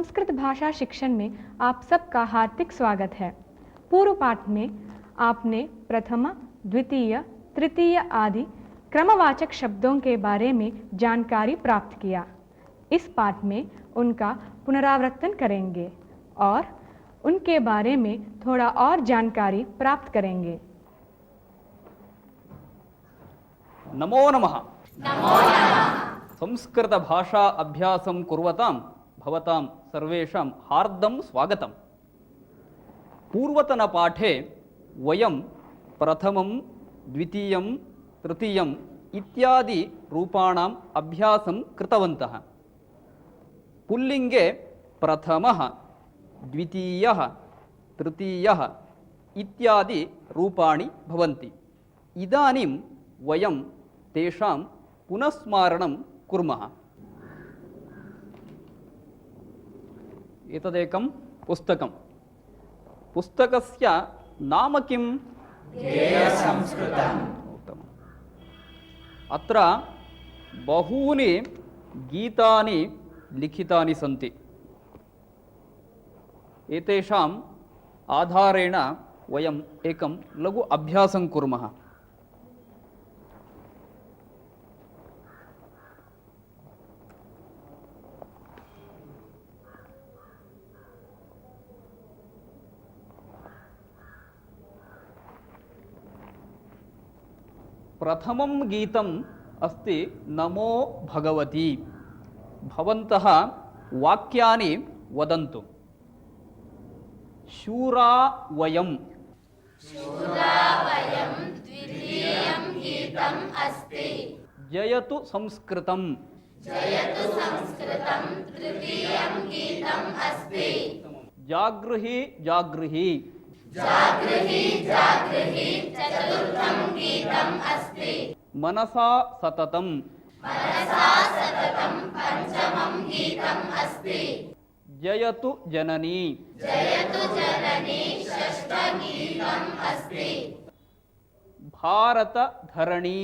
संस्कृत भाषा शिक्षण में आप सबका हार्दिक स्वागत है। पूर्व पाठ में आपने प्रथम, द्वितीय, तृतीय आदि क्रमवाचक शब्दों के बारे में जानकारी प्राप्त किया। इस पाठ में उनका पुनरावर्तन करेंगे और उनके बारे में थोड़ा और जानकारी प्राप्त करेंगे। नमो नमः। संस्कृत भाषा अभ्यासं कुर्वतां भवतां सर्वेषां हार्दं स्वागतम्। पूर्वतन पाठे वयं प्रथमं, द्वितीयं, तृतीयम् इत्यादि रूपाणाम् अभ्यासं कृतवन्तः। पुल्लिङ्गे प्रथमः, द्वितीयः, तृतीयः इत्यादि रूपाणि भवन्ति। इदानीं वयं तेषां पुनस्मारणं कुर्मः। एतदेकं पुस्तकं। पुस्तकस्य नाम किम्? गेयसंस्कृतम्। उत्तमम्। अत्र बहूनि गीतानि लिखितानि सन्ति। एतेषाम् आधारेण वयम् एकं लघु अभ्यासं कुर्मः। प्रथमं गीतम् अस्ति नमो भगवती। भवन्तः वाक्यानि वदन्तु। शूरा वयं। द्वितीयं गीतम् अस्ति। जयतु संस्कृतम्। तृतीयं गीतम् अस्ति। जागृहि जागृहि। चतुर्थं गीतम् अस्ति। मनसा सततं। पञ्चमं गीतम् अस्ति। जयतु जननी। षष्ठं गीतम् अस्ति। भारत धरणी।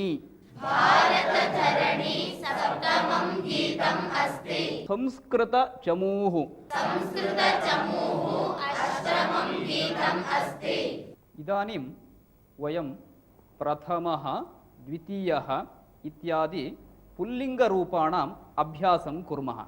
सप्तमं गीतम् अस्ति। संस्कृत चमूः। अष्टमं गीतम् अस्ति। इदानीं वयं प्रथमः, द्वितीयः इत्यादि पुल्लिङ्गरूपाणाम् अभ्यासं कुर्मः।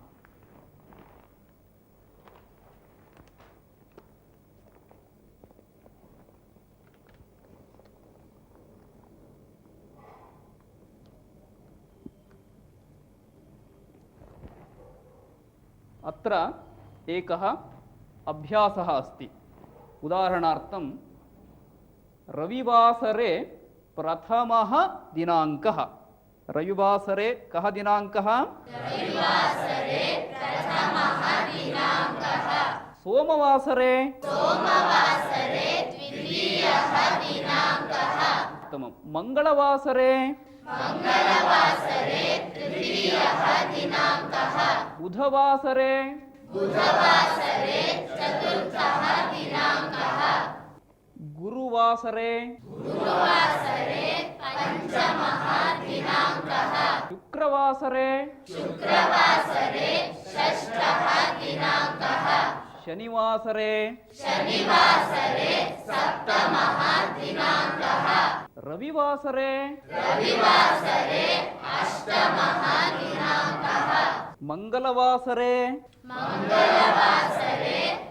अत्र एकः अभ्यासः अस्ति। उदाहरणार्थं रविवासरे प्रथमः दिनाङ्कः। रविवासरे कः दिनाङ्कः? सोमवासरे द्वितीयः दिनाङ्कः। उत्तमं। मङ्गलवासरे तृतीयः दिनाङ्कः। बुधवासरे चतुर्थः दिनाङ्कः। गुरुवासरे पञ्चमः दिनाङ्कः। शुक्रवासरे षष्ठः दिनाङ्कः। शनिवासरे सप्तमः दिनाङ्कः। रविवासरे अष्टमः दिनाङ्कः। मङ्गलवासरे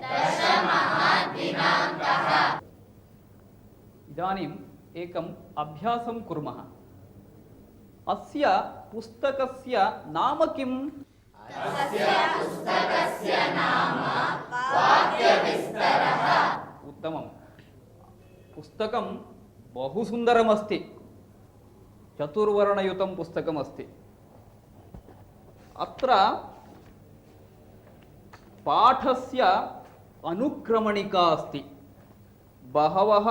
दशमः दिनाङ्कः। इदानीम् एकम् अभ्यासं कुर्मः। अस्य पुस्तकस्य नाम किम्? पुस्तकस्य नाम वाक्यविस्तरः। उत्तमं। पुस्तकं बहु सुन्दरमस्ति। चतुर्वर्णयुतं पुस्तकमस्ति। अत्र पाठस्य अनुक्रमणिका अस्ति। बहवः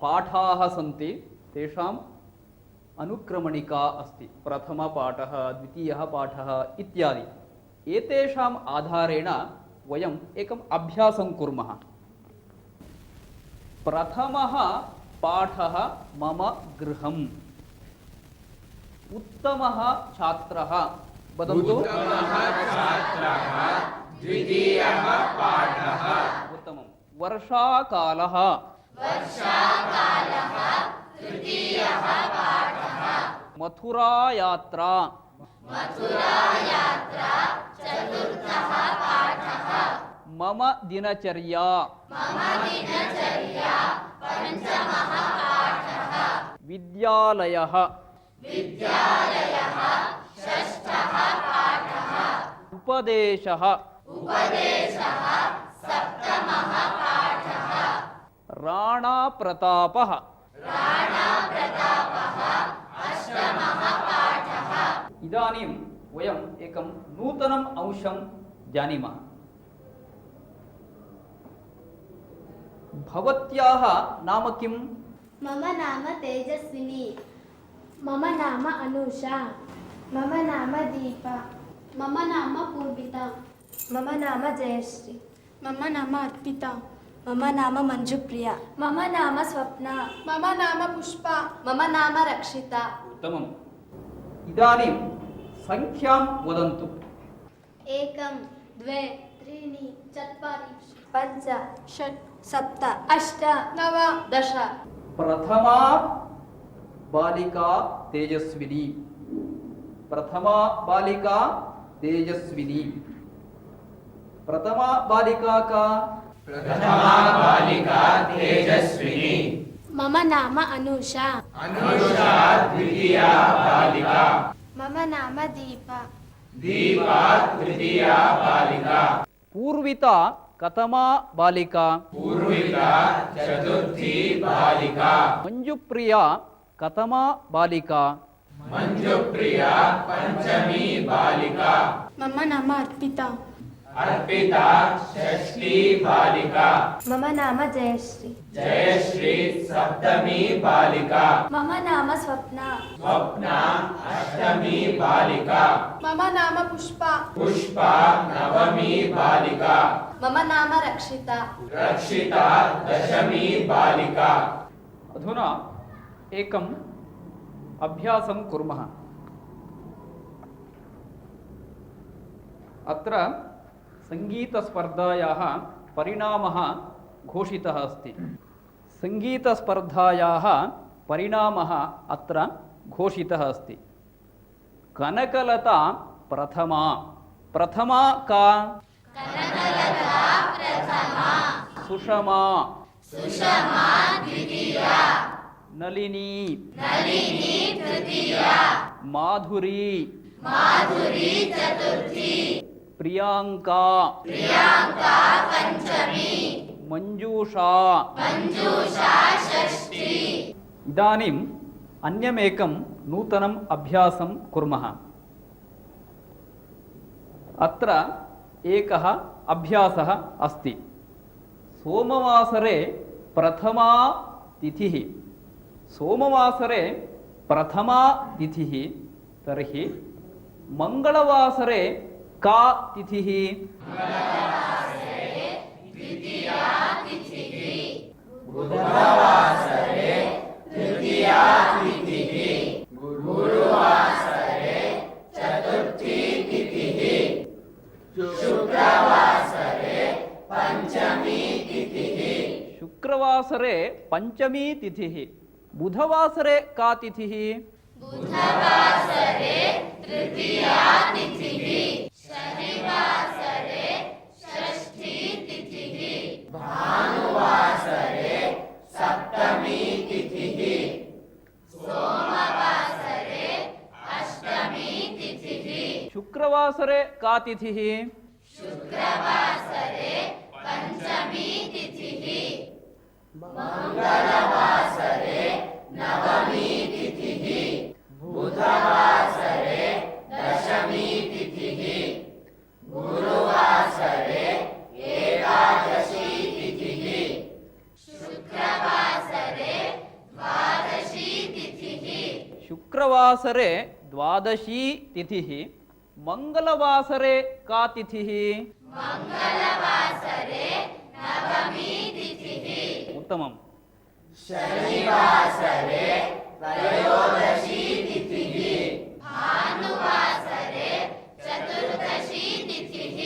पाठाः सन्ति, तेषाम् अनुक्रमणिका अस्ति। प्रथमपाठः, द्वितीयः पाठः इत्यादि। एतेषाम् आधारेण वयम् एकम् अभ्यासं कुर्मः। प्रथमः पाठः मम गृहम्। उत्तमः छात्रः। वदन्तु। द्वितीयः वर्षाकालः वर्षाकालः तृतीयः पाठः मथुरायात्रा मथुरायात्रा चतुर्थः पाठः मम दिनचर्या मम दिनचर्या पञ्चमः पाठः विद्यालयः विद्यालयः षष्ठः पाठः उपदेशः उपदेशः सप्तमः पाठः राणाप्रतापः राणाप्रतापः अष्टमः पाठः इदानीं वयम् एकं नूतनम् अंशं जानीमः। भवत्याः नाम किम्? मम नाम तेजस्विनी। मम नाम अनुषा। मम नाम दीपा। मम नाम पूर्विता। मम नाम जयश्री। मम नाम अर्पिता। मम नाम मंजुप्रिया। मम नाम स्वप्ना। मम नाम पुष्पा। मम नाम रक्षिता। उत्तमम्। इदानीं संख्यां वदन्तु। 1 2 3 4 5 6 7 8 9 10 प्रथमा बालिका तेजस्विनी। प्रथमा बालिका तेजस्विनी। प्रथमा बालिका का? प्रथमा बालिका तेजस्विनी। मम नाम अनुषा। अनुषा द्वितीया बालिका। मम नाम दीपा। दीपा तृतीया बालिका। पूर्विता कतमा बालिका? पूर्विता चतुर्थी बालिका। मंजुप्रिया कतमा बालिका? मंजुप्रिया पंचमी बालिका। मम नाम अर्पिता। अर्पिता षष्ठी बालिका। मम नाम जयश्री। जयश्री सप्तमी बालिका। मम नाम स्वप्ना। स्वप्ना अष्टमी बालिका। मम नाम पुष्पा। पुष्पा नवमी बालिका। मम नाम रक्षिता। रक्षिता दशमी बालिका। अधुना एकम् अभ्यासं कुर्मः। अत्र संगीतस्पर्धायाः परिणामः घोषितः अस्ति। संगीतस्पर्धायाः परिणामः अत्र घोषितः अस्ति। कनकलता प्रथमा। प्रथमा का? कनकलता प्रथमा सुषमा। सुषमा द्वितीया नलिनी। नलिनी तृतीया माधुरी। माधुरी चतुर्थी प्रियांका। प्रियांका पंचमी मंजूषा। मंजूषा षष्ठी। इदानीम् अन्यमेकं नूतनम् अभ्यासं कुर्मः। अत्र एकः अभ्यासः अस्ति। सोमवासरे प्रथमा तिथिः। सोमवासरे प्रथमा तिथिः तर्हि मंगलवासरे का तिथिः? बुधवासरे तृतीया तिथिः। गुरुवासरे चतुर्थी तिथिः। शुक्रवासरे पंचमी तिथिः। शुक्रवासरे पंचमी तिथिः। बुधवासरे का तिथिः? बुधवासरे तृतीया तिथिः। शनिवासरे षष्ठी तिथिः। भानुवासरे सप्तमी तिथिः। सोमवासरे अष्टमी तिथिः। शुक्रवासरे का तिथिः? शुक्रवासरे पंचमी तिथिः। मंगलवासरे नवमी तिथिः। बुधवासरे दशमी तिथिः। गुरुवासरे एकादशी तिथिः। शुक्रवासरे द्वादशी तिथिः। शुक्रवासरे द्वादशी तिथिः। मंगलवासरे का तिथिः? मंगलवासरे नवमी तिथिः। उत्तमम्। शनिवासरे त्रयोदशी तिथिः। भानुवासरे चतुर्दशी तिथिः।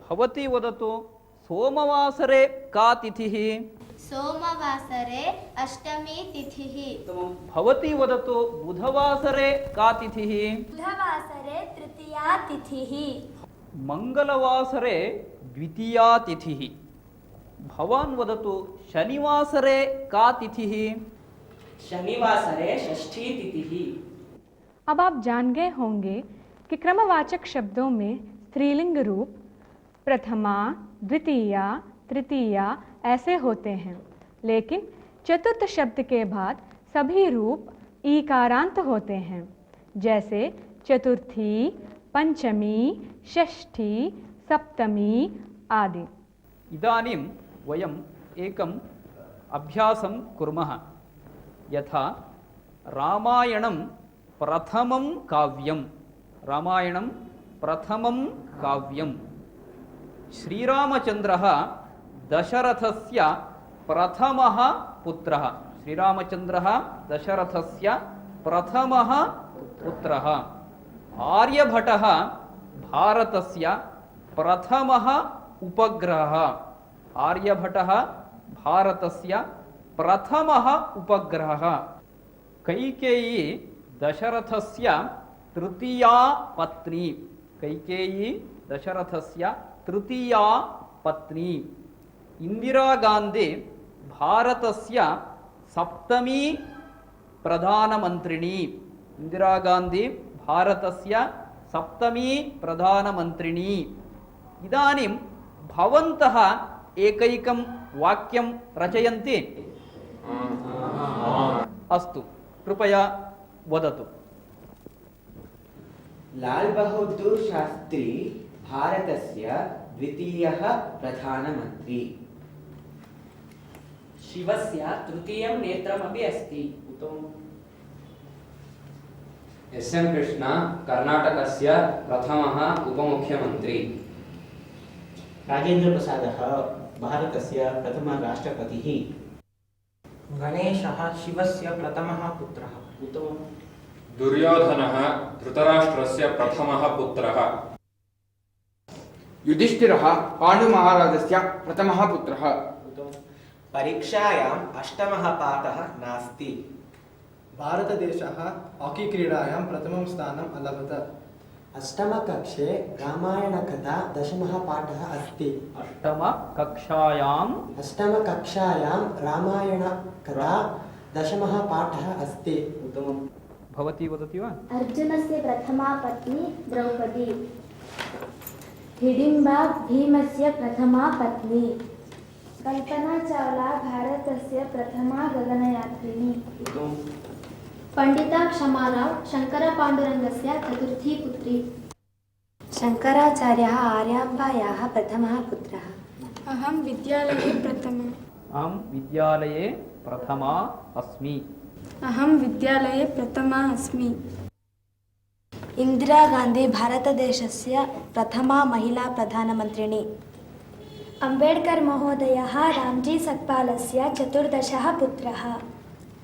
भवती वदतु सोमवासरे का तिथिः? सोमवासरे अष्टमी तिथिः। उत्तमं। भवती वदतु बुधवासरे का तिथिः? बुधवासरे तृतीया तिथिः। मंगलवासरे द्वितीया तिथिः। भवान् वदतु शनिवासरे का तिथिः? शनिवासरे षष्ठी तिथिः। अब आप जान गए होंगे कि क्रमवाचक शब्दों में स्त्रीलिंग रूप प्रथमा, द्वितीया, तृतीया ऐसे होते हैं, लेकिन चतुर्थ शब्द के बाद सभी रूप ईकारांत होते हैं, जैसे चतुर्थी, पंचमी, षष्ठी, सप्तमी आदि। इदानीं वयम् एकम् अभ्यासं कुर्मः। यथा रामायणं प्रथमं काव्यं। रामायणं प्रथमं काव्यं। श्रीरामचन्द्रः दशरथस्य प्रथमः पुत्रः। श्रीरामचन्द्रः दशरथस्य प्रथमः पुत्रः। आर्यभटः भारतस्य प्रथमः उपग्रहः। आर्यभटः भारतस्य प्रथमः उपग्रहः। कैकेयी दशरथस्य तृतीया पत्नी। कैकेयी दशरथस्य तृतीया पत्नी। इंदिरा गांधी भारतस्य सप्तमी प्रधानमन्त्रिणी। इंदिरा गांधी भारतस्य सप्तमी प्रधानमन्त्रिणी। इदानीं भवन्तः एकैकं वाक्यं रचयन्ति? अस्तु, कृपया वदतु। लाल बहादुर शास्त्री भारतस्य द्वितीयः प्रधानमन्त्री। शिवस्य तृतीयं नेत्रमपि अस्ति। उत्तमम्। एस्.एन्. कृष्ण कर्णाटकस्य प्रथमः उपमुख्यमन्त्री। राजेन्द्र प्रसादः भारतस्य प्रथमः राष्ट्रपतिः। गणेशः शिवस्य प्रथमः पुत्रः। उत्तमम्। दुर्योधनः धृतराष्ट्रस्य प्रथमः पुत्रः। युधिष्ठिरः पाण्डुमहाराजस्य प्रथमः पुत्रः। परीक्षायाम् अष्टमः पाठः नास्ति। भारतदेशः हाकी क्रीडायां प्रथमं स्थानम् अलभत। अष्टमकक्षे रामायणकथा दशमः पाठः अस्ति। अष्टमकक्षायां रामायणकथा दशमः पाठः अस्ति। उत्तमम्। भवती वदति वा? अर्जुनस्य प्रथमा पत्नी द्रौपदी। हिडिम्बा भीमस्य प्रथमा पत्नी। कल्पना चावला भारतस्य प्रथमा गगनयात्रिणी। पंडिता क्षमाराव शंकरपाण्डुरङ्गस्य चतुर्थी पुत्री। शंकराचार्यः आर्याम्बायाः प्रथमः पुत्रः। अहं विद्यालये प्रथमा। अहं विद्यालये प्रथमा अस्मि। अहं विद्यालये प्रथमा अस्मि। इंदिरा गांधी भारतदेशस्य प्रथमा महिला प्रधानमन्त्रिणी। अंबेडकर महोदयः रामजी सक्पालस्य चतुर्दशः पुत्रः।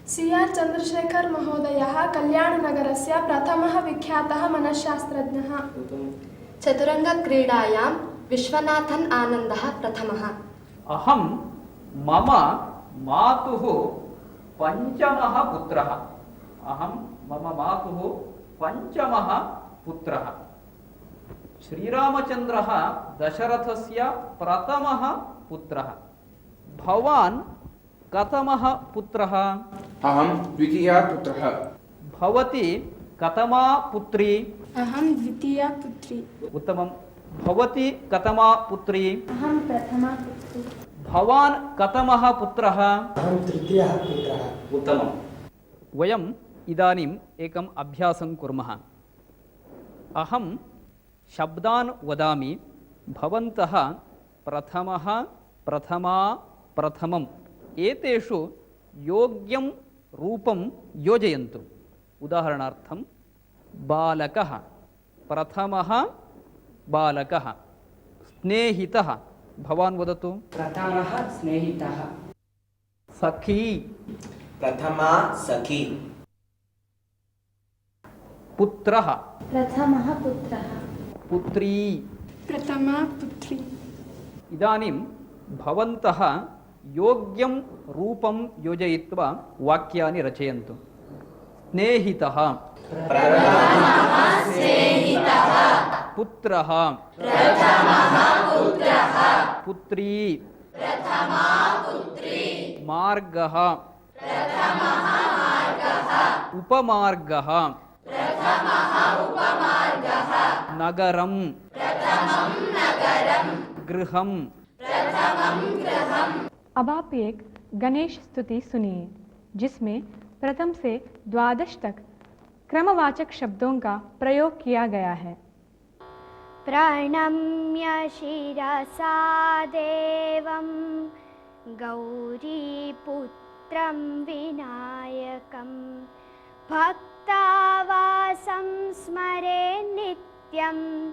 सी.आर्. चन्द्रशेखर महोदयः कल्याणनगरस्य प्रथमः विख्यातः मनश्शास्त्रज्ञः। चतुरङ्गक्रीडायां विश्वनाथन् आनन्दः प्रथमः। अहं मम मातुः पञ्चमः पुत्रः। अहं मम मातुः पञ्चमः पुत्रः। श्रीरामचन्द्रः दशरथस्य प्रथमः पुत्रः। भवान् कतमः पुत्रः? अहं द्वितीयः पुत्रः। भवती कतमा पुत्री? अहं द्वितीया पुत्री। उत्तमम्। भवती कतमा पुत्री? अहं प्रथमा पुत्री। भवान् कतमः पुत्रः? अहं तृतीयः पुत्रः। उत्तमम्। वयम् इदानीम् एकम् अभ्यासं कुर्मः। अहं शब्दान् वदामि, भवन्तः प्रथमः, प्रथमा, प्रथमम् एतेषु योग्यं रूपं योजयन्तु। उदाहरणार्थं बालकः, प्रथमः बालकः। स्नेहितः, भवान् वदतु। प्रथमः स्नेहितः। सखी, प्रथमा सखी। पुत्रः, प्रथमः पुत्रः। पुत्री, प्रथमा पुत्री। इदानीं भवन्तः योग्यं रूपं योजयित्वा वाक्यानि रचयन्तु। स्नेहितः, पुत्रः, पुत्री, मार्गः, उपमार्गः, नगरं, गृहं। अब आप एक गणेश स्तुति सुनिए जिसमें प्रथम से 12 तक क्रमवाचक शब्दों का प्रयोग किया गया है। प्रणम्य शिरसा देवं गौरीपुत्रं विनायकं भक्तावासं स्मरे नित्यम्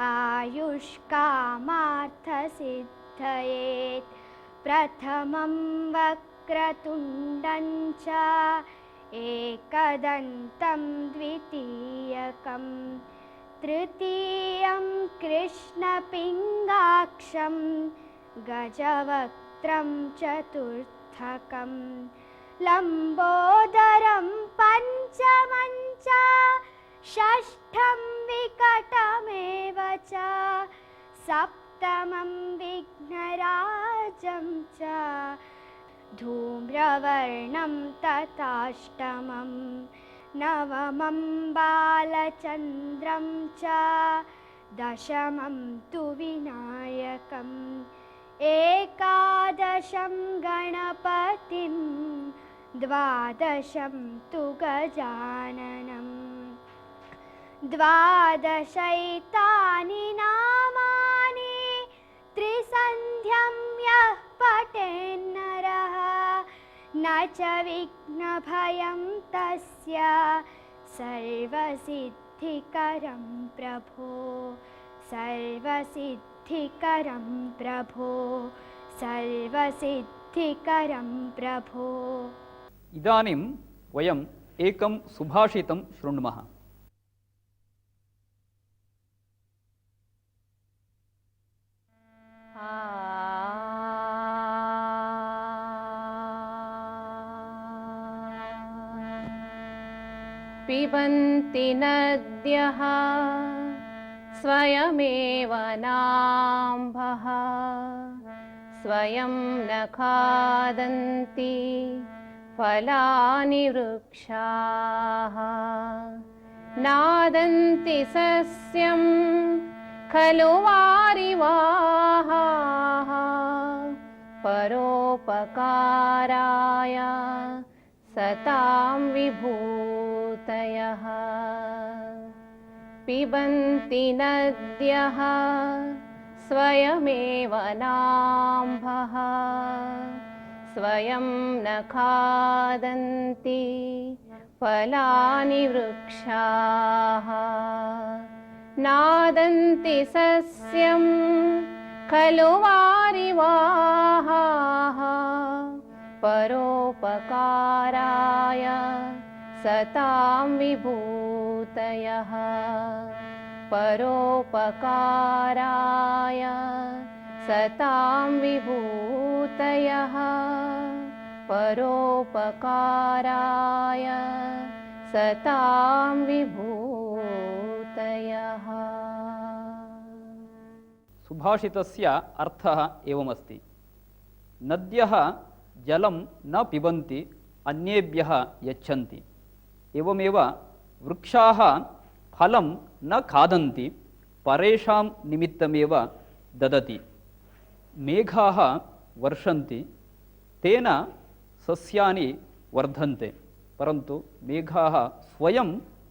आयुष्कामार्थसिद्धये। प्रथमं वक्रतुण्डं च एकदन्तं द्वितीयकं तृतीयं कृष्णपिङ्गाक्षं गजवक्त्रं चतुर्थकं लम्बोदरं पञ्चमं च षष्ठं विकटमेव च सप्तमं विघ्नराजं च धूम्रवर्णं तथाष्टमं नवमं बालचन्द्रं च दशमं तु विनायकम् एकादशं गणपतिं द्वादशं तु गजाननम् द्वादशैतानि नामानि त्रिसन्ध्यं यः पठेन्नरः न च विघ्नभयं तस्य सर्वसिद्धिकरं प्रभो सर्वसिद्धिकरं प्रभो सर्वसिद्धिकरं प्रभो। इदानीं वयम् एकं सुभाषितं शृण्मः। पिबन्ति नद्यः स्वयमेव नाम्भः स्वयं न खादन्ति फलानि वृक्षाः नादन्ति सस्यं खलु वारिवाः परोपकाराय सतां विभूतयः। पिबन्ति नद्यः स्वयमेव नाम्भः स्वयं न खादन्ति फलानि वृक्षाः नादन्ति सस्यं खलु वारिवाः परोपकाराय सतां विभूतयः परोपकाराय सतां विभूतयः परोपकाराय सतां विभूतयः। सुभाषितस्य अर्थः एवमस्ति। नद्यः जलं न पिबन्ति अन्येभ्यः यच्छन्ति। एवमेव वृक्षाः फलं न खादन्ति परेषां निमित्तमेव ददति। मेघाः वर्षन्ति तेन सस्यानि वर्धन्ते परन्तु मेघाः स्वयं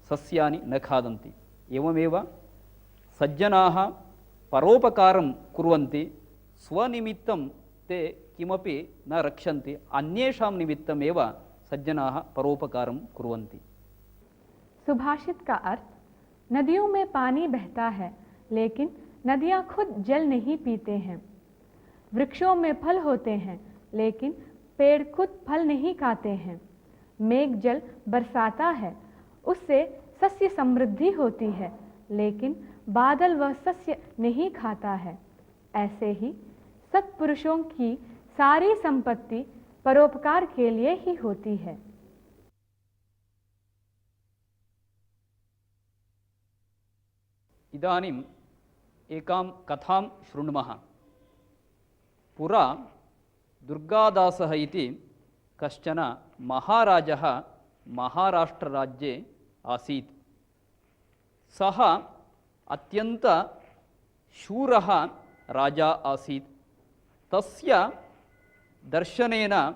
सस्यानि न खादन्ति। एवमेव सज्जनाः परोपकारं कुर्वन्ति स्वनिमित्तं ते किमपि न रक्षन्ति अन्येषां निमित्तमेव सज्जनाः परोपकारं कुर्वन्ति। सुभाषित का अर्थ, नदियों में पानी बहता है लेकिन नदियाँ खुद जल नहीं पीते हैं। वृक्षों में फल होते हैं लेकिन पेड़ खुद फल नहीं खाते हैं। मेघ जल बरसाता है उससे सस्य समृद्धि होती है लेकिन बादल वह सस्य नहीं खाता है। ऐसे ही सत्पुरुषों की सारी संपत्ति परोपकार के लिए ही होती है। इदानीम् एकां कथां शृण्मः। पुरा दुर्गादासः इति कश्चन महाराजः महाराष्ट्रराज्ये आसीत्। सः अत्यन्तशूरः राजा आसीत्। तस्य दर्शनेन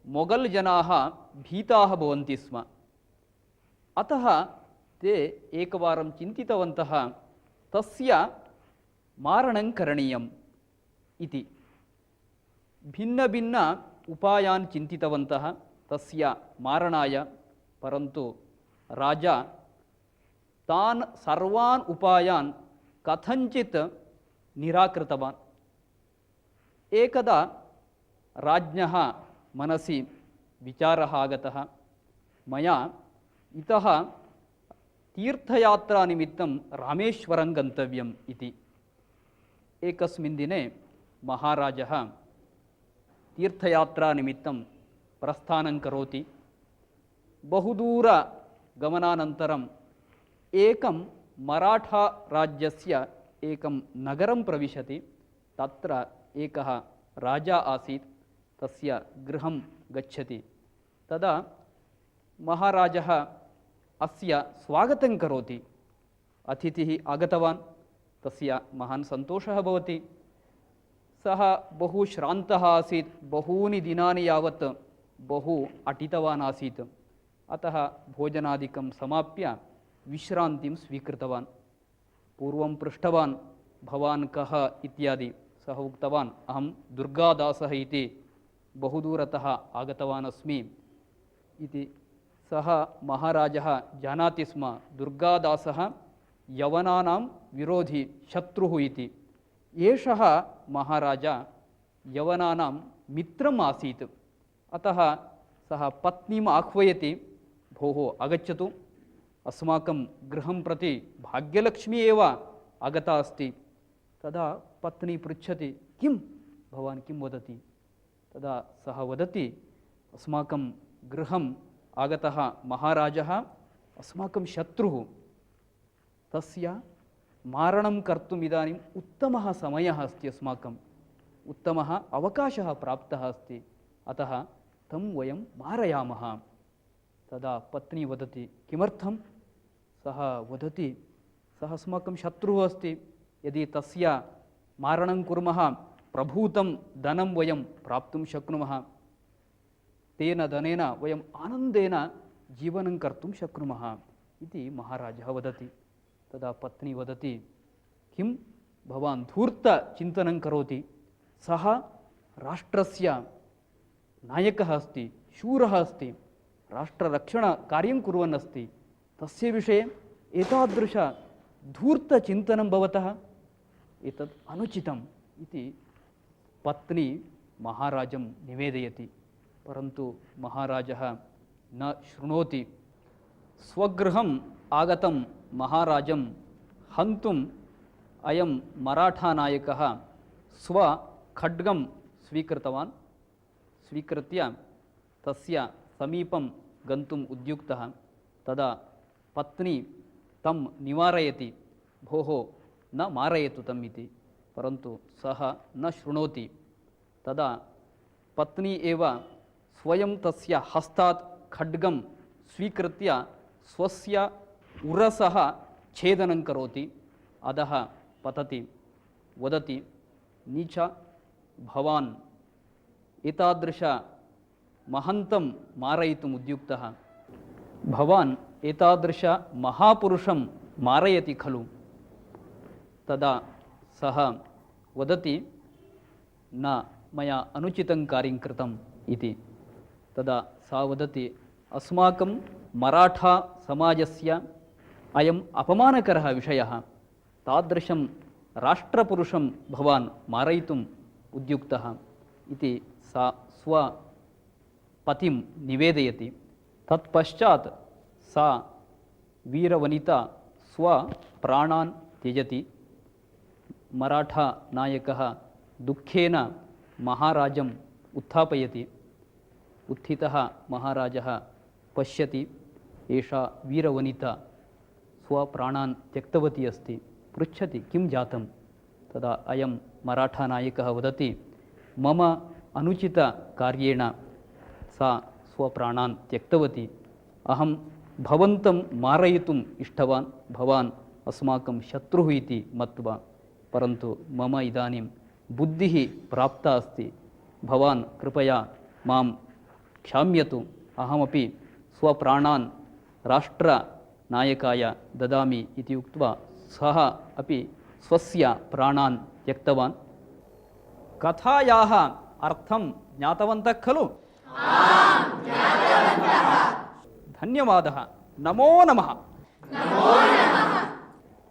मोगल् जनाः भीताः भवन्ति स्म। अतः ते एकवारं चिन्तितवन्तः तस्य मारणं करणीयम् इति। भिन्नभिन्न उपायान् चिन्तितवन्तः तस्य मारणाय, परन्तु राजा तान् सर्वान् उपायान् कथञ्चित् निराकृतवान्। एकदा राज्ञः मनसि विचारः आगतः, मया इतः तीर्थयात्रानिमित्तं रामेश्वरं गन्तव्यम् इति। एकस्मिन् दिने महाराजः तीर्थयात्रानिमित्तं प्रस्थानं करोति। बहुदूरगमनानन्तरम् एकं मराठाराज्यस्य एकं नगरं प्रविशति। तत्र एकः राजा आसीत्, तस्य गृहं गच्छति। तदा महाराजः अस्य स्वागतं करोति। अतिथिः आगतवान्, तस्य महान् सन्तोषः भवति। सः बहु श्रान्तः आसीत्, बहूनि दिनानि यावत् बहु अटितवान् आसीत्। अतः भोजनादिकं समाप्य विश्रान्तिं स्वीकृतवान्। पूर्वं पृष्टवान्, भवान् कः इत्यादि। सः उक्तवान्, अहं दुर्गादासः इति, बहुदूरतः आगतवान् अस्मि इति। सः महाराजः जानाति स्म दुर्गादासः यवनानां विरोधी शत्रुः इति। एषः महाराजा यवनानां मित्रम् आसीत्। अतः सः पत्नीम् आह्वयति, भोः आगच्छतु, अस्माकं गृहं प्रति भाग्यलक्ष्मी एव आगता अस्ति। तदा पत्नी पृच्छति, किं भवान् किं वदति? तदा सः वदति, अस्माकं गृहम् आगतः महाराजः अस्माकं शत्रुः, तस्य मारणं कर्तुम् इदानीम् उत्तमः समयः अस्ति, अस्माकम् उत्तमः अवकाशः प्राप्तः अस्ति, अतः तं वयं मारयामः। तदा पत्नी वदति, किमर्थं? सः वदति, सः अस्माकं शत्रुः अस्ति, यदि तस्य मारणं कुर्मः प्रभूतं धनं वयं प्राप्तुं शक्नुमः, तेन धनेन वयम् आनन्देन जीवनं कर्तुं शक्नुमः इति महाराजः वदति। तदा पत्नी वदति, किं भवान् धूर्तचिन्तनं करोति? सः राष्ट्रस्य नायकः अस्ति, शूरः अस्ति, राष्ट्ररक्षणकार्यं कुर्वन् अस्ति, तस्य विषये एतादृश धूर्तचिन्तनं भवतः, एतत् अनुचितम् इति पत्नी महाराजं निवेदयति। परन्तु महाराजः न शृणोति। स्वगृहम् आगतं महाराजं हन्तुम् अयं मराठानायकः स्वखड्गं स्वीकृतवान्। स्वीकृत्य तस्य समीपं गन्तुम् उद्युक्तः। तदा पत्नी तं निवारयति, भोः न मारयतु तम् इति। परन्तु सः न शृणोति। तदा पत्नी एव स्वयं तस्य हस्तात् खड्गं स्वीकृत्य स्वस्य उरसः छेदनं करोति, अधः पतति। वदति, नीच, भवान् एतादृश महन्तं मारयितुम् उद्युक्तः, भवान् एतादृश महापुरुषं मारयति खलु? तदा सः वदति, न मया अनुचितं कार्यं कृतम् इति। तदा सा वदति, अस्माकं मराठा समाजस्य अयम् अपमानकरः विषयः, तादृशं राष्ट्रपुरुषं भवान् मारयितुम् उद्युक्तः इति सा स्वपतिं निवेदयति। तत्पश्चात् सा वीरवनिता स्वप्राणान् त्यजति। मराठा नायकः दुःखेन महाराजम् उत्थापयति। उत्थितः महाराजः पश्यति, एषा वीरवनिता स्वप्राणान् त्यक्तवती अस्ति। पृच्छति किं जातं? तदा अयं मराठानायकः वदति, मम अनुचितकार्येण सा स्वप्राणान् त्यक्तवती। अहं भवन्तं मारयितुम् इष्टवान्, भवान् अस्माकं शत्रुः इति मत्वा, परन्तु मम इदानीं बुद्धिः प्राप्ता अस्ति। भवान् कृपया मां क्षम्यतु। अहमपि स्वप्राणान् राष्ट्रनायकाय ददामि इति उक्त्वा सः अपि स्वस्य प्राणान् त्यक्तवान्। कथायाः अर्थं ज्ञातवन्तः खलु? धन्यवादः। नमो नमः।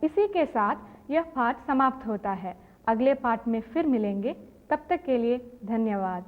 इसी के साथ यह पाठ समाप्त होता है। अगले पाठ में फिर मिलेंगे। तब तक के लिए धन्यवाद।